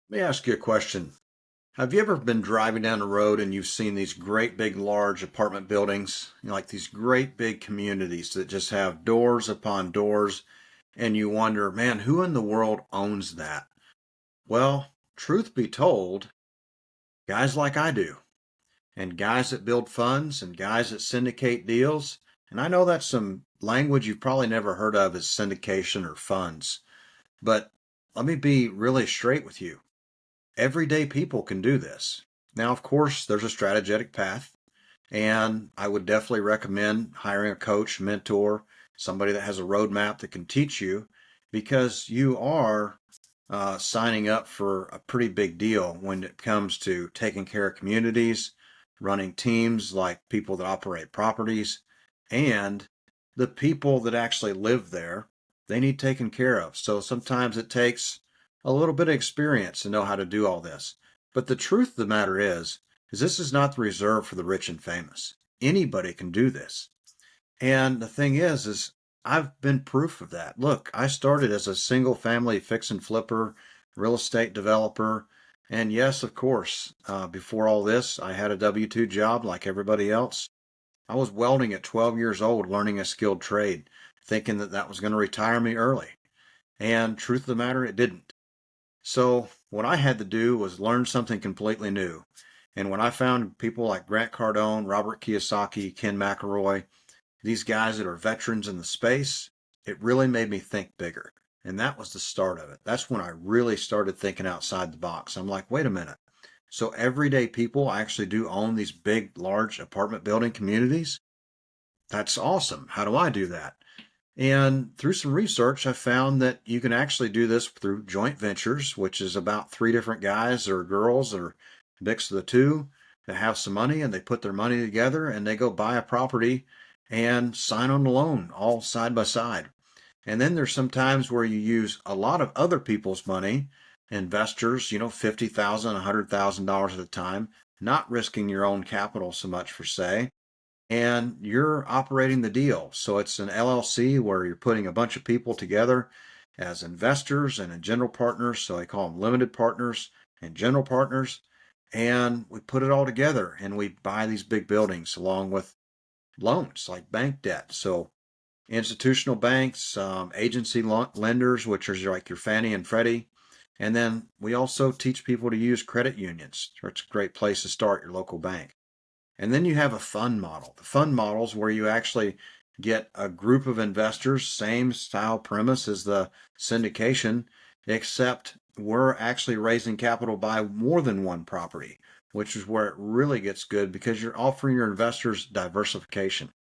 Let me ask you a question. Have you ever been driving down the road and you've seen these great big large apartment buildings, like these great big communities that just have doors upon doors, and you wonder, man, who in the world owns that? Well, truth be told, guys like I do, and guys that build funds and guys that syndicate deals. And I know that's some language you've probably never heard of as syndication or funds, but let me be really straight with you. Everyday people can do this. Now, of course, there's a strategic path, and I would definitely recommend hiring a coach, mentor, somebody that has a roadmap that can teach you because you are signing up for a pretty big deal when it comes to taking care of communities, running teams like people that operate properties, and the people that actually live there. They need taken care of. So sometimes it takes a little bit of experience to know how to do all this. But the truth of the matter is this is not reserved for the rich and famous. Anybody can do this. And the thing is I've been proof of that. Look, I started as a single family fix and flipper, real estate developer. And yes, of course, before all this, I had a W-2 job like everybody else. I was welding at 12 years old, learning a skilled trade, thinking that that was going to retire me early. And truth of the matter, it didn't. So what I had to do was learn something completely new. And when I found people like Grant Cardone, Robert Kiyosaki, Ken McElroy, these guys that are veterans in the space, it really made me think bigger. And that was the start of it. That's when I really started thinking outside the box. I'm like, wait a minute. So everyday people actually do own these big, large apartment building communities? That's awesome. How do I do that? And through some research, I found that you can actually do this through joint ventures, which is about three different guys or girls or a mix of the two that have some money and they put their money together and they go buy a property and sign on the loan all side by side. And then there's some times where you use a lot of other people's money, investors, $50,000, $100,000 at a time, not risking your own capital so much for say, and you're operating the deal. So it's an LLC where you're putting a bunch of people together as investors and general partners. So I call them limited partners and general partners. And we put it all together and we buy these big buildings along with loans like bank debt. So institutional banks, agency lenders, which are like your Fannie and Freddie. And then we also teach people to use credit unions. It's a great place to start your local bank. And then you have a fund model. The fund model is where you actually get a group of investors, same style premise as the syndication, except we're actually raising capital by more than one property, which is where it really gets good because you're offering your investors diversification.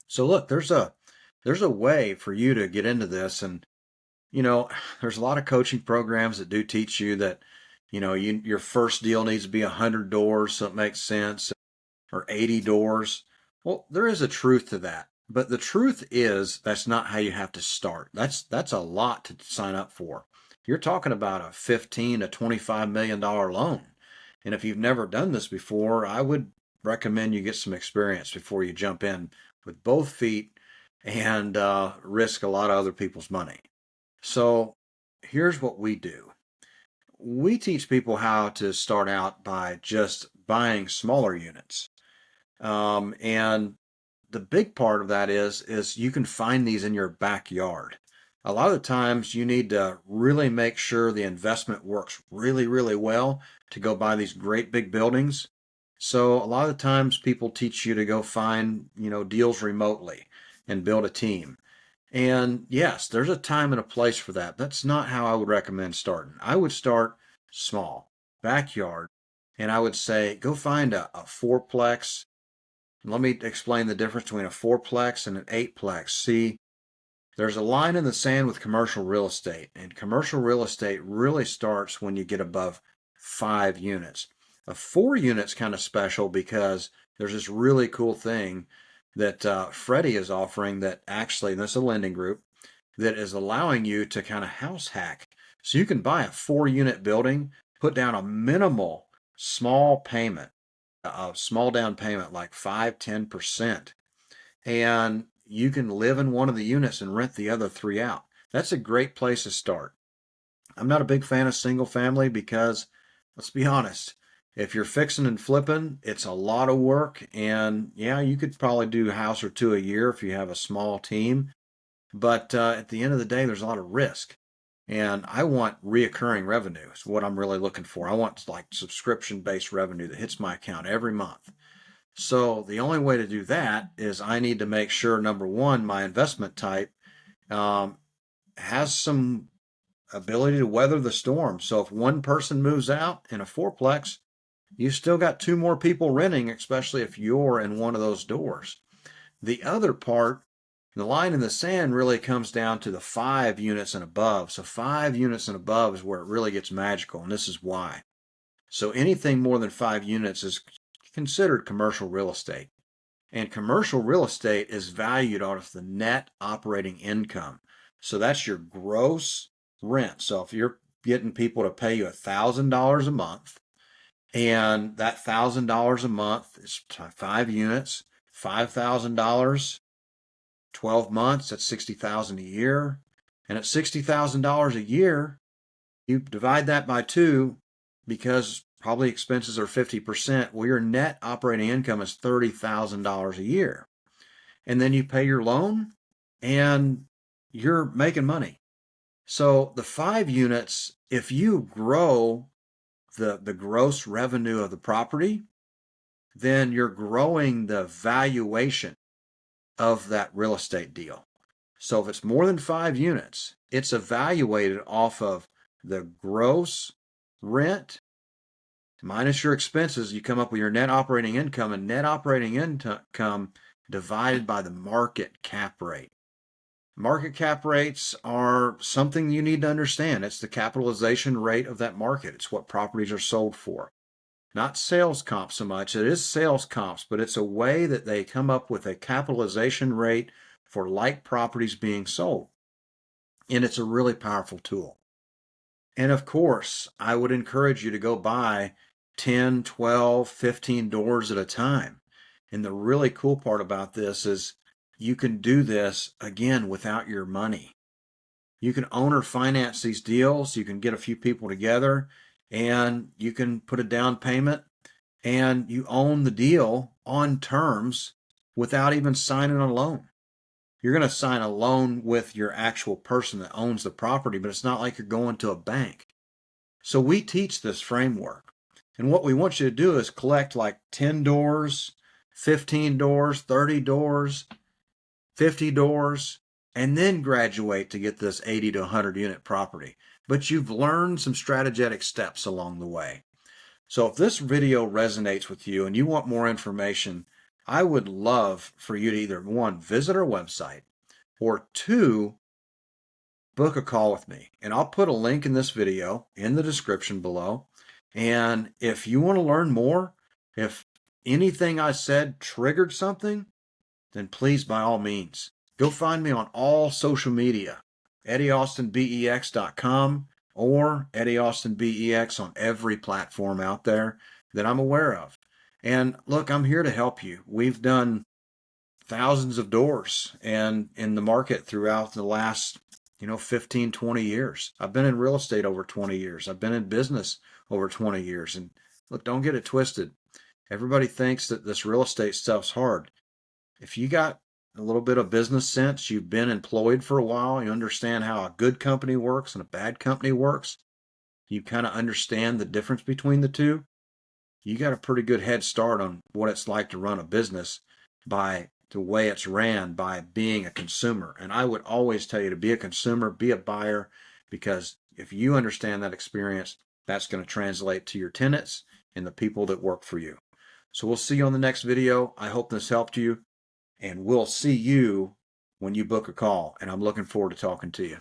So look, there's a way for you to get into this and there's a lot of coaching programs that do teach you that your first deal needs to be 100 doors so it makes sense or 80 doors. Well, there is a truth to that. But the truth is that's not how you have to start. That's a lot to sign up for. You're talking about a 15 to 25 million dollar loan. And if you've never done this before, I would recommend you get some experience before you jump in with both feet and risk a lot of other people's money. So here's what we do. We teach people how to start out by just buying smaller units. And the big part of that is you can find these in your backyard. A lot of the times you need to really make sure the investment works really, really well to go buy these great big buildings. So a lot of the times people teach you to go find, deals remotely and build a team. And yes, there's a time and a place for that. That's not how I would recommend starting. I would start small, backyard, and I would say go find a fourplex. Let me explain the difference between a fourplex and an eightplex. See, there's a line in the sand with commercial real estate, and commercial real estate really starts when you get above 5 units. A 4 unit's kind of special because there's this really cool thing that Freddie is offering that actually, and this is a lending group, that is allowing you to kind of house hack. So you can buy a 4 unit building, put down a minimal small payment, a small down payment like 5-10%, and you can live in one of the units and rent the other three out. That's a great place to start. I'm not a big fan of single family because, let's be honest, if you're fixing and flipping, it's a lot of work. And yeah, you could probably do a house or two a year if you have a small team. But at the end of the day, there's a lot of risk. And I want reoccurring revenue is what I'm really looking for. I want like subscription based revenue that hits my account every month. So the only way to do that is I need to make sure, number one, my investment type um, has some ability to weather the storm. So if one person moves out in a fourplex, you still got two more people renting, especially if you're in one of those doors. The other part, the line in the sand really comes down to the 5 units and above. So 5 units and above is where it really gets magical, and this is why. So anything more than 5 units is considered commercial real estate. And commercial real estate is valued off the net operating income. So that's your gross rent. So if you're getting people to pay you $1,000 a month, and that $1,000 a month is 5 units, $5,000, 12 months, that's $60,000 a year. And at $60,000 a year, you divide that by 2 because probably expenses are 50%. Well, your net operating income is $30,000 a year. And then you pay your loan and you're making money. So the 5 units, if you grow the gross revenue of the property, then you're growing the valuation of that real estate deal. So if it's more than 5 units, it's evaluated off of the gross rent minus your expenses. You come up with your net operating income, and net operating income divided by the market cap rate. Market cap rates are something you need to understand. It's the capitalization rate of that market. It's what properties are sold for. Not sales comps so much. It is sales comps, but it's a way that they come up with a capitalization rate for like properties being sold. And it's a really powerful tool. And of course, I would encourage you to go buy 10, 12, 15 doors at a time. And the really cool part about this is you can do this again without your money. You can owner finance these deals. You can get a few people together and you can put a down payment and you own the deal on terms without even signing a loan. You're going to sign a loan with your actual person that owns the property, but it's not like you're going to a bank. So we teach this framework. And what we want you to do is collect like 10 doors, 15 doors, 30 doors, 50 doors, and then graduate to get this 80 to 100 unit property. But you've learned some strategic steps along the way. So if this video resonates with you and you want more information, I would love for you to either, 1, visit our website, or 2, book a call with me. And I'll put a link in this video in the description below. And if you want to learn more, if anything I said triggered something, then please, by all means, go find me on all social media, EddieAustinBEX.com or EddieAustinBEX on every platform out there that I'm aware of. And look, I'm here to help you. We've done thousands of doors and in the market throughout the last 15, 20 years. I've been in real estate over 20 years. I've been in business over 20 years. And look, don't get it twisted. Everybody thinks that this real estate stuff's hard. If you got a little bit of business sense, you've been employed for a while, you understand how a good company works and a bad company works, you kind of understand the difference between the two, you got a pretty good head start on what it's like to run a business by the way it's ran, by being a consumer. And I would always tell you to be a consumer, be a buyer, because if you understand that experience, that's going to translate to your tenants and the people that work for you. So we'll see you on the next video. I hope this helped you. And we'll see you when you book a call. And I'm looking forward to talking to you.